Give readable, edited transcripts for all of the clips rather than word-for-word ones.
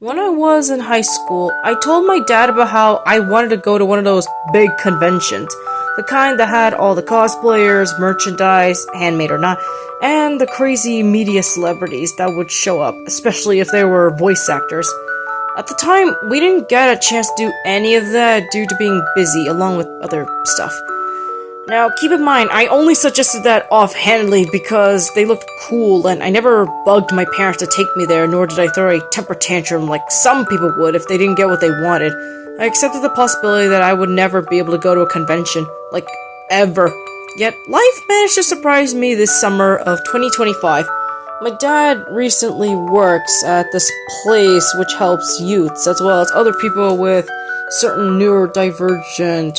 When I was in high school, I told my dad about how I wanted to go to one of those big conventions. The kind that had all the cosplayers, merchandise, handmade or not, and the crazy media celebrities that would show up, especially if they were voice actors. At the time, we didn't get a chance to do any of that due to being busy along with other stuff. Now, keep in mind, I only suggested that offhandedly because they looked cool, and I never bugged my parents to take me there, nor did I throw a temper tantrum like some people would if they didn't get what they wanted. I accepted the possibility that I would never be able to go to a convention, like, ever. Yet, life managed to surprise me this summer of 2025. My dad recently works at this place which helps youths, as well as other people with certain neurodivergent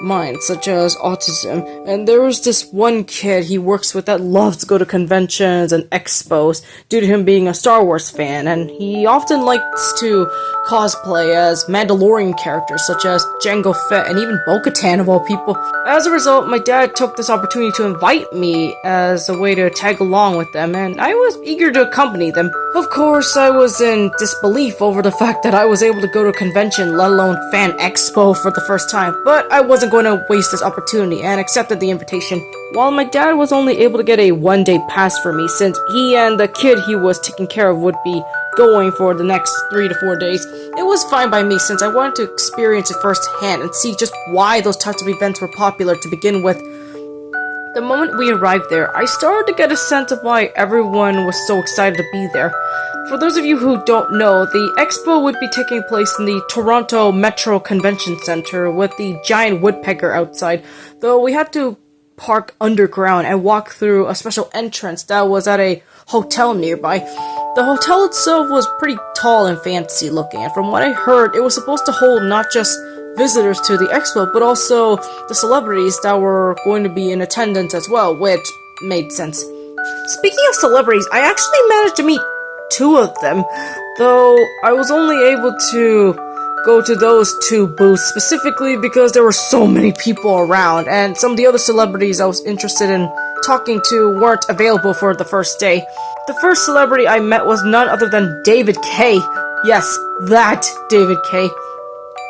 minds, such as autism, and there was this one kid he works with that loves to go to conventions and expos due to him being a Star Wars fan, and he often likes to cosplay as Mandalorian characters such as Jango Fett and even Bo-Katan of all people. As a result, my dad took this opportunity to invite me as a way to tag along with them, and I was eager to accompany them. Of course, I was in disbelief over the fact that I was able to go to a convention, let alone Fan Expo, for the first time, but I wasn't going to waste this opportunity and accepted the invitation. While my dad was only able to get a one-day pass for me since he and the kid he was taking care of would be going for the next 3 to 4 days, it was fine by me since I wanted to experience it firsthand and see just why those types of events were popular to begin with. The moment we arrived there, I started to get a sense of why everyone was so excited to be there. For those of you who don't know, the expo would be taking place in the Toronto Metro Convention Center with the giant woodpecker outside, though we had to park underground and walk through a special entrance that was at a hotel nearby. The hotel itself was pretty tall and fancy looking, and from what I heard, it was supposed to hold not just visitors to the expo, but also the celebrities that were going to be in attendance as well, which made sense. Speaking of celebrities, I actually managed to meet 2 of them, though I was only able to go to those 2 booths specifically because there were so many people around, and some of the other celebrities I was interested in talking to weren't available for the first day. The first celebrity I met was none other than David K. Yes, that David K.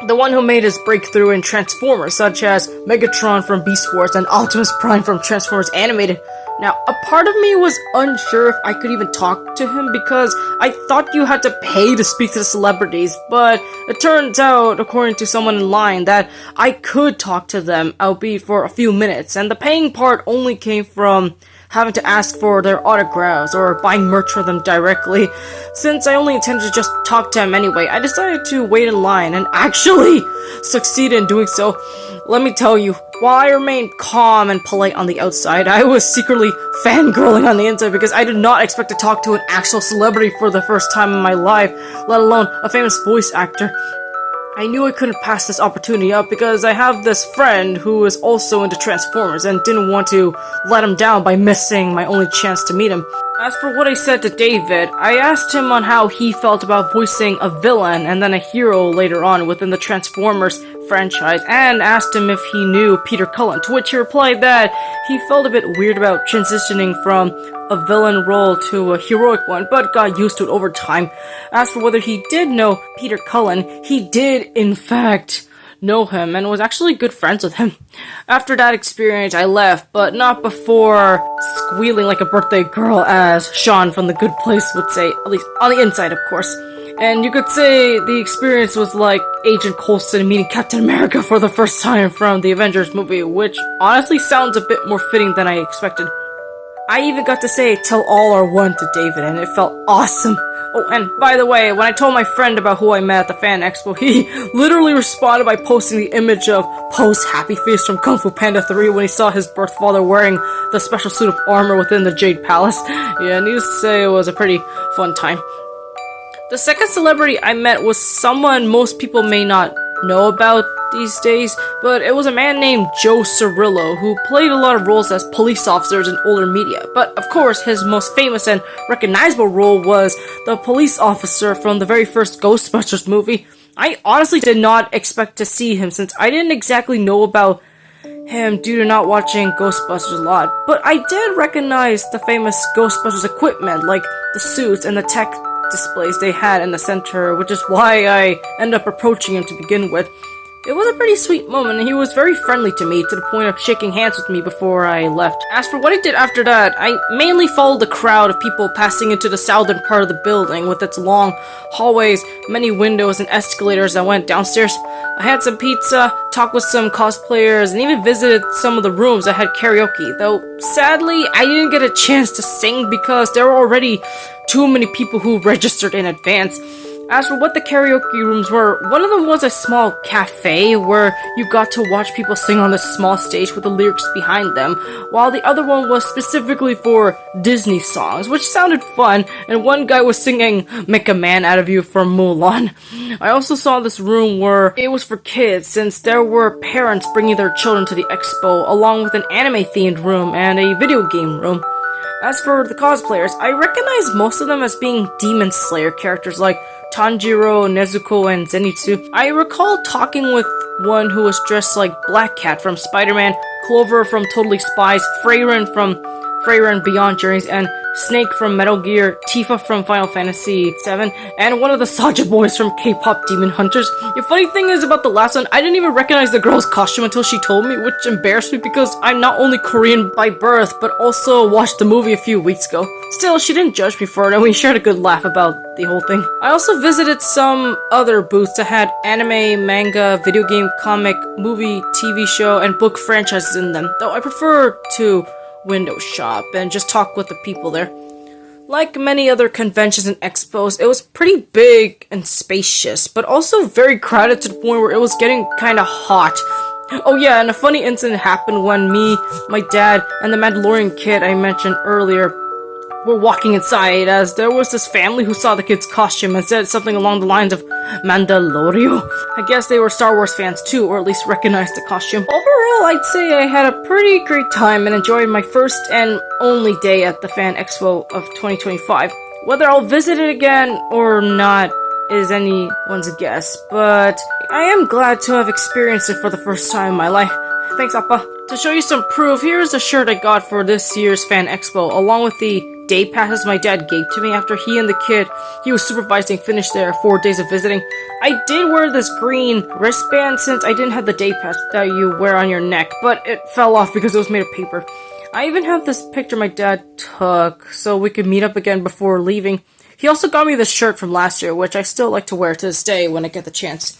The one who made his breakthrough in Transformers, such as Megatron from Beast Wars and Optimus Prime from Transformers Animated. Now, a part of me was unsure if I could even talk to him because I thought you had to pay to speak to the celebrities, but it turns out, according to someone in line, that I could talk to them, albeit for a few minutes, and the paying part only came from having to ask for their autographs or buying merch for them directly. Since I only intended to just talk to him anyway, I decided to wait in line and actually succeeded in doing so. Let me tell you, while I remained calm and polite on the outside, I was secretly fangirling on the inside because I did not expect to talk to an actual celebrity for the first time in my life, let alone a famous voice actor. I knew I couldn't pass this opportunity up because I have this friend who is also into Transformers and didn't want to let him down by missing my only chance to meet him. As for what I said to David, I asked him on how he felt about voicing a villain and then a hero later on within the Transformers franchise, and asked him if he knew Peter Cullen, to which he replied that he felt a bit weird about transitioning from a villain role to a heroic one, but got used to it over time. As for whether he did know Peter Cullen, he did in fact know him and was actually good friends with him. After that experience, I left, but not before squealing like a birthday girl, as Sean from The Good Place would say, at least on the inside, of course. And you could say the experience was like Agent Coulson meeting Captain America for the first time from the Avengers movie, which honestly sounds a bit more fitting than I expected. I even got to say "tell all are one" to David, and it felt awesome. Oh, and by the way, when I told my friend about who I met at the Fan Expo, he literally responded by posting the image of Poe's happy face from Kung Fu Panda 3 when he saw his birth father wearing the special suit of armor within the Jade Palace. Yeah, needless to say, it was a pretty fun time. The second celebrity I met was someone most people may not know about these days, but it was a man named Joe Cirillo, who played a lot of roles as police officers in older media. But of course, his most famous and recognizable role was the police officer from the very first Ghostbusters movie. I honestly did not expect to see him since I didn't exactly know about him due to not watching Ghostbusters a lot, but I did recognize the famous Ghostbusters equipment like the suits and the tech displays they had in the center, which is why I ended up approaching him to begin with. It was a pretty sweet moment, and he was very friendly to me, to the point of shaking hands with me before I left. As for what I did after that, I mainly followed the crowd of people passing into the southern part of the building, with its long hallways, many windows, and escalators that went downstairs. I had some pizza, talked with some cosplayers, and even visited some of the rooms that had karaoke, though sadly, I didn't get a chance to sing because there were already too many people who registered in advance. As for what the karaoke rooms were, one of them was a small cafe where you got to watch people sing on this small stage with the lyrics behind them, while the other one was specifically for Disney songs, which sounded fun, and one guy was singing Make a Man Out of You from Mulan. I also saw this room where it was for kids, since there were parents bringing their children to the expo, along with an anime-themed room and a video game room. As for the cosplayers, I recognize most of them as being Demon Slayer characters like Tanjiro, Nezuko, and Zenitsu. I recall talking with one who was dressed like Black Cat from Spider-Man, Clover from Totally Spies, Freyren from Freyren Beyond Journeys, and Snake from Metal Gear, Tifa from Final Fantasy VII, and one of the Saja boys from K-pop Demon Hunters. The funny thing is about the last one, I didn't even recognize the girl's costume until she told me, which embarrassed me because I'm not only Korean by birth, but also watched the movie a few weeks ago. Still, she didn't judge me for it, and we shared a good laugh about the whole thing. I also visited some other booths that had anime, manga, video game, comic, movie, TV show, and book franchises in them, though I prefer to window shop and just talk with the people there. Like many other conventions and expos, it was pretty big and spacious, but also very crowded to the point where it was getting kinda hot. Oh yeah, and a funny incident happened when me, my dad, and the Mandalorian kid I mentioned earlier were walking inside, as there was this family who saw the kid's costume and said something along the lines of Mandalorio. I guess they were Star Wars fans too, or at least recognized the costume. Overall, I'd say I had a pretty great time and enjoyed my first and only day at the Fan Expo of 2025. Whether I'll visit it again or not is anyone's guess, but I am glad to have experienced it for the first time in my life. Thanks, Appa. To show you some proof, here is a shirt I got for this year's Fan Expo, along with the day passes my dad gave to me after he and the kid he was supervising finished their 4 days of visiting. I did wear this green wristband since I didn't have the day pass that you wear on your neck, but it fell off because it was made of paper. I even have this picture my dad took so we could meet up again before leaving. He also got me this shirt from last year, which I still like to wear to this day when I get the chance.